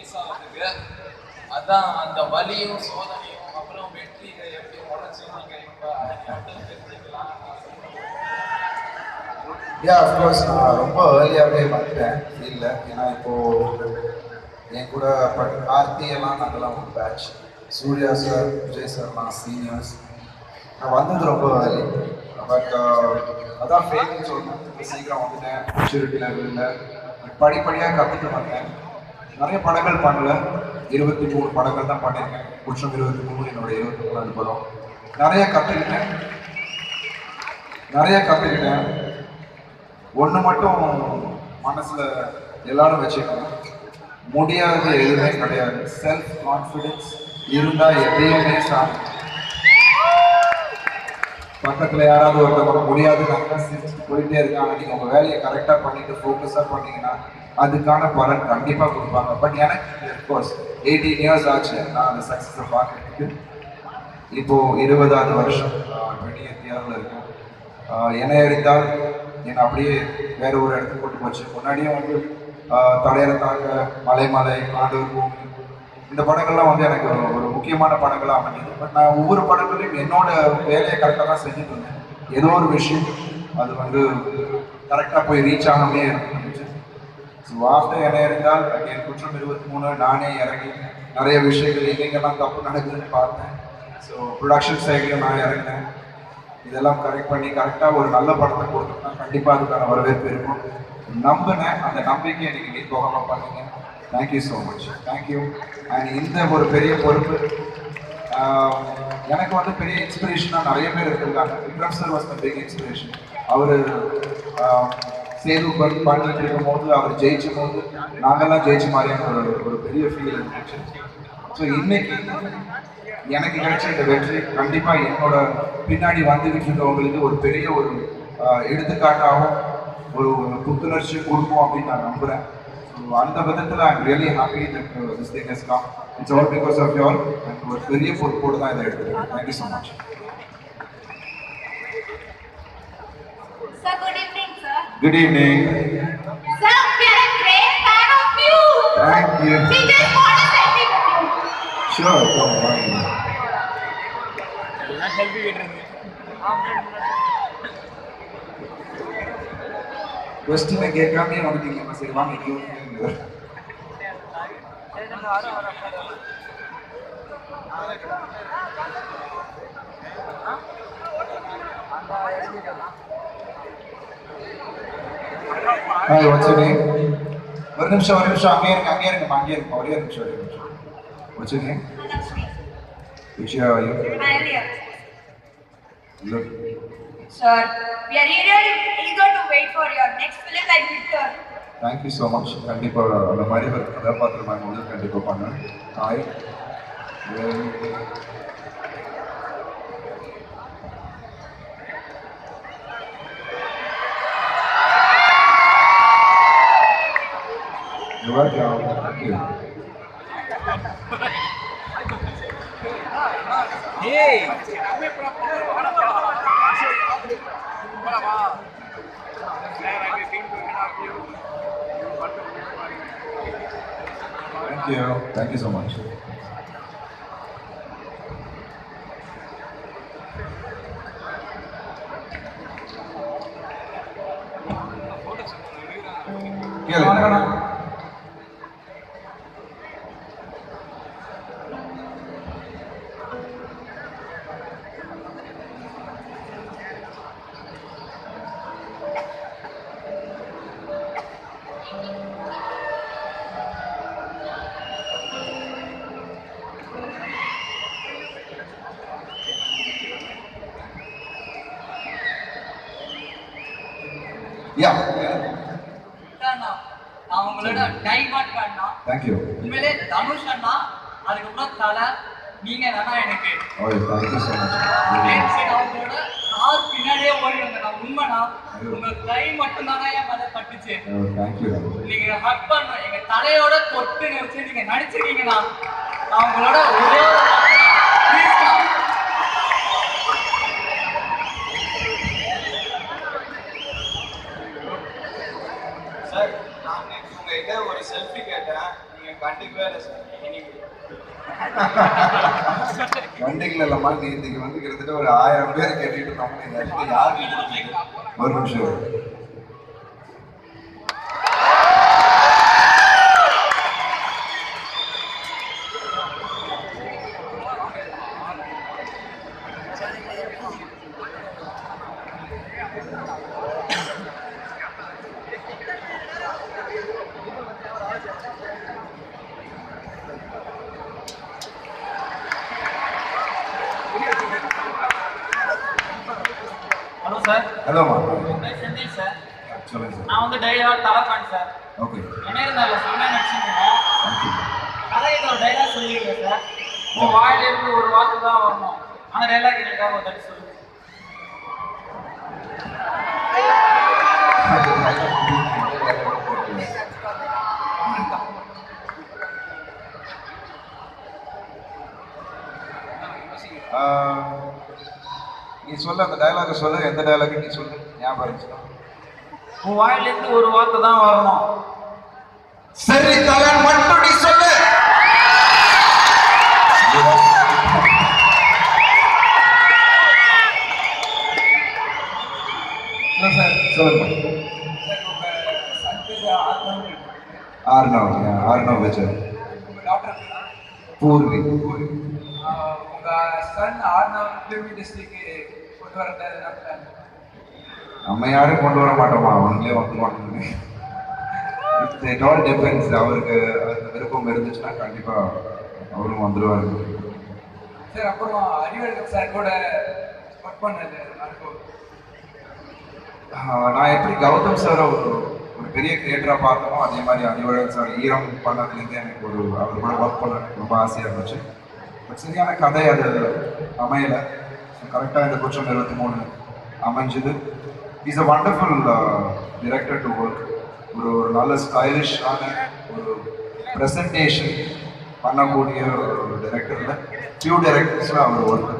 Release ஆகிறதுக்கு. அதான் அந்த வலியும் சோதனையும் அப்புறம் வெற்றியை எப்படி உடச்சி நீங்கள் இப்போ தெரிஞ்சுக்கலாம். அஃப்கோர்ஸ் நான் ரொம்ப ஏர்லியாகவே வந்துட்டேன் ஃபீல்டில். ஏன்னா இப்போது என் கூட கார்த்தி எல்லாம் நாங்கள்லாம் ஒரு பேட்ச், சூர்யா சார், விஜய் சார்லாம் சீனியர்ஸ். நான் வந்தது ரொம்ப ஏர்லி. பட் அதான் ஃபேக்குன்னு சொல்லணும். சீக்கிரம் வந்துட்டேன். மெச்சூரிட்டி லெவலில் படிப்படியாக கற்றுட்டு வந்தேன். நிறைய படங்கள் பண்ணல, 23 படங்கள் தான் பண்ணியிருக்கேன். குற்றம் 23 என்னோட 23வது படம். நிறைய கற்றுக்கிட்டேன். ஒன்று மட்டும் மனசில் எல்லாரும் வச்சுக்கணும், முடியாது எதுவுமே கிடையாது. செல்ஃப் கான்ஃபிடென்ஸ் இருந்தால் எதையுமே சாப்பிடும். பக்கத்தில் யாராவது ஒருத்தவங்க முடியாதுனாங்கன்னா சிரிச்சுட்டு போயிட்டே இருக்காங்க. நீங்கள் உங்கள் வேலையை கரெக்டாக பண்ணிட்டு ஃபோக்கஸாக பண்ணீங்கன்னா அதுக்கான பலன் கண்டிப்பாக கொடுப்பாங்க. பட் எனக்கு அஃப்கோர்ஸ் 18 இயர்ஸ் ஆச்சு நான் அந்த சக்ஸஸை பார்க்கறதுக்கு. இப்போது 20வது வருஷம் 20th இயரில் இருக்கேன். என்னை அறிந்தால் என்னை அப்படியே வேற ஒரு இடத்துக்கு கொண்டு போச்சு. முன்னாடியும் வந்து தடையற தாக்க, மலை ஆண்டவர் பூமி, இந்த படங்கள்லாம் வந்து எனக்கு ஒரு முக்கியமான படங்களாக அமைஞ்சது. பட் நான் ஒவ்வொரு படங்களையும் என்னோட வேலையை கரெக்டாக தான் செஞ்சுட்டு இருந்தேன். ஏதோ ஒரு விஷயம் அது வந்து கரெக்டாக போய் ரீச் ஆகாமே இருந்துச்சு. ஸோ ஆஃப்டர் என்னை இருந்தால் என் குற்றம் 23 நானே இறங்கி நிறைய விஷயங்கள் எங்கெங்கெல்லாம் தப்பு நடக்குதுன்னு பார்த்தேன். ஸோ ப்ரொடக்ஷன் சைட்லையும் நான் இறங்கினேன். இதெல்லாம் கரெக்ட் பண்ணி கரெக்டாக ஒரு நல்ல படத்தை கொடுத்தோம்னா கண்டிப்பாக அதுக்கான வரவேற்பு இருக்கும் நம்பினேன். அந்த நம்பிக்கையை நீங்கள் நீ போகாமல் பண்ணீங்க. Thank you so much, thank you. And இந்த ஒரு பெரிய பொறுப்பு எனக்கு வந்து பெரிய இன்ஸ்பிரேஷனாக நிறைய பேர் இருந்திருக்காங்க. Vikram sir was my big inspiration. அவர் சேது பண்ணிட்டு இருக்கும் போது, அவர் ஜெயிச்சும் போது நாங்கள்லாம் ஜெயிச்ச மாதிரியான ஒரு பெரிய ஃபீல் இருந்துச்சு. ஸோ இன்னைக்கு எனக்கு கிடைச்ச இந்த வெற்றி கண்டிப்பாக என்னோட பின்னாடி வந்துகிட்டு இருக்கவங்களுக்கு ஒரு பெரிய ஒரு எடுத்துக்காட்டாகவும் ஒரு புத்துணர்ச்சி கொடுப்போம் அப்படின்னு நான் நம்புகிறேன். ஸோ அந்த விதத்தில் I'm really happy that this thing has come. It's all because of your. எனக்கு ஒரு பெரிய பொறுப்போடு தான் இதை எடுத்துக்கிறேன். Thank you so much. Sir, good evening, sir. Good evening. Sir, we are a great fan of you. Thank you. We just want to selfie with you. Sure, come on. Help கேட்டுருங்க. கொஸ்டினை கேட்காமே வந்துட்டீங்க. சரி வாங்க கேட்குங்க. Hi, what's your name? ஒரு நிமிஷம் அங்கே இருங்க ஒரே நிமிஷம். What's your name? Which year are you? Earlier. Look. Sir, we are really eager to wait for your next film like Victor. Thank you so much. கண்டிப்பாக அந்த மாதிரி ஒரு கதாபாத்திரம் நான் வந்து கண்டிப்பாக பண்ணேன். Hi. Thank you. Hey! Thank you so much. நான் உங்களோட டைவர்ட் பண்ணா. Thank you. உண்மையிலே தனுஷ் அண்ணா, அதுக்கப்புறம் தலை, நீங்க தானா எனக்கு. Oh, thank you so much. அவங்களோட கார் பின்னாடியே ஓடி வந்தேன். உண்மைனா உங்க கை மட்டும் தானே என் மேல பட்டுச்சு. Thank you. நீங்க ஹக் பண்ண எங்க தலையோட தொட்டு நினைச்சு நீங்க நடிச்சிருக்கீங்கண்ணா. நான் உங்களோட ஒரே சார், நான் உங்ககிட்ட ஒரு செல்ஃபி கேட்டேன். நீங்கள் கண்டிக்கவே இல்லை சார் இன்னைக்கு. வண்டிகள் இல்லம்மா, நீ இன்னைக்கு வந்து கிட்டத்தட்ட ஒரு 1000 பேர் கேட்டுட்டு இருந்தோம். யாருக்கு ஒரு நிமிஷம். Hello sir. ஹலோமா. செந்தில் சார். சொல்லுங்க சார். நான் வந்து டைலாக் தலை ஃபேன் சார். ஓகே. என்ன இருந்தாலும் செம்மையாக நடிச்சிருக்கேன். கதையில் ஒரு டைலாக் சொல்லியிருக்கேன் சார். உன் வாயிலிருந்து ஒரு வார்த்தை தான் வரணும். அந்த டைலாக் எனக்காக ஒரு தட்டி சொல்லுங்க. நீ சொல்ல அந்த டயலாக சொல்லு. எந்த டயலாக் நீ சொல்லு, ஞாபகம் இருந்துச்சுன்னா. உன் வாயிலிருந்து ஒரு வார்த்தை தான் வரணும். சரி தலன் மட்டும் நீ சொல்லு. சொல்லுங்க. ஆர்னவ் விஜய். பூர்வி. உங்க சன் ஆர்னவ் ஃபிலிம் இண்டஸ்ட்ரிக்கு கொண்டு வரது நம்ம யாரும் கொண்டு வர மாட்டோமா, அவங்களே வந்துருவாங்க. It all depends. அவருக்கு அந்த விருப்பம் இருந்துச்சுன்னா கண்டிப்பா அவரும் வந்துருவாரு. சார் அப்புறம் அறிவழகன் சார் கூட ஒர்க் பண்ணது நான் எப்படி கௌதம் சார் ஒரு பெரிய கிரியேட்டராக பார்த்தோமோ அதே மாதிரி அறிவழகன் சார் ஈரம் பண்ணதுலேருந்து எனக்கு அவர் கூட ஒர்க் பண்ண ரொம்ப ஆசையாக இருந்துச்சு. பட் சரியான கதை அது அமையலை. கரெக்டாக இந்த குற்றம் 23 அமைஞ்சது. Is a wonderful director to work. ஒரு நல்ல ஸ்டைலிஷான ஒரு ப்ரெசன்டேஷன் பண்ணக்கூடிய ஒரு டிரெக்டரில் ஃபியூ டிரெக்டர்ஸில் அவர் ஒர்க்.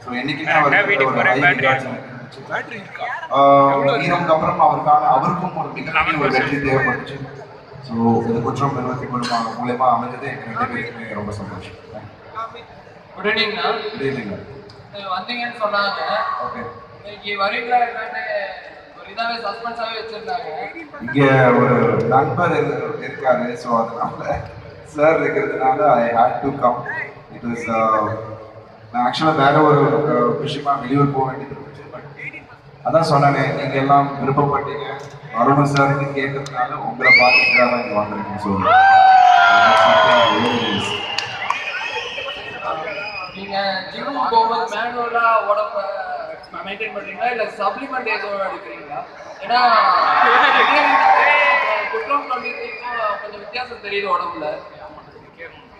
ஸோ என்றைக்குமே அவருக்கு ஒரு ஹை ரிகார்ட்ஸ் எனக்கு இருந்துச்சு. ஈரம்க்கு அப்புறம் அவருக்கும் ஒரு மிகப்பெரிய ஒரு வெற்றி தேவைப்பட்டுச்சு. ஸோ இது குற்றம் 23 மூலயமா அமைஞ்சது எனக்கு 2 பேருக்குமே ரொம்ப சந்தோஷம். குட் ஈவினிங்ண்ணா. Good evening. வந்தீங்கன்னு சொன்னாங்க. ஓகே. இன்னைக்கு வரீங்களா என்னன்னு ஒரு இதாவே சஸ்பென்ஸாவே வச்சிருந்தாங்க. இங்க ஒரு நண்பர் இருக்காரு. ஸோ அதனால சார் இருக்கிறதுனால I hate to come. It is நான் ஆக்சுவலாக வேற ஒரு விஷயமா வெளியூர் போக வேண்டியது இருந்துச்சு. பட் அதான் சொன்னேனே, நீங்க எல்லாம் விருப்பப்பட்டீங்க, வரணும் சார்னு கேட்டதுனால உங்களை பார்த்துட்டு தான் இங்கே வந்திருக்கேன்னு சொல்லுவேன். நீங்க ஜிம் போகும்போது மேனுவலா உடம்ப மெயின்டைன் பண்றீங்களா இல்ல சப்ளிமெண்ட் எதுவும் எடுக்கிறீங்களா? ஏன்னா குற்றம் 23க்கும் கொஞ்சம் வித்தியாசம் தெரியுது உடம்புல.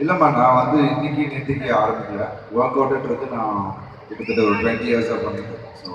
இல்லைம்மா, நான் வந்து இன்னைக்கு நேற்றுக்கு ஆரம்பிக்கல. ஒர்க் அவுட்ன்றது நான் கிட்டத்தட்ட ஒரு 20 இயர்ஸாக பண்ணிட்டேன். ஸோ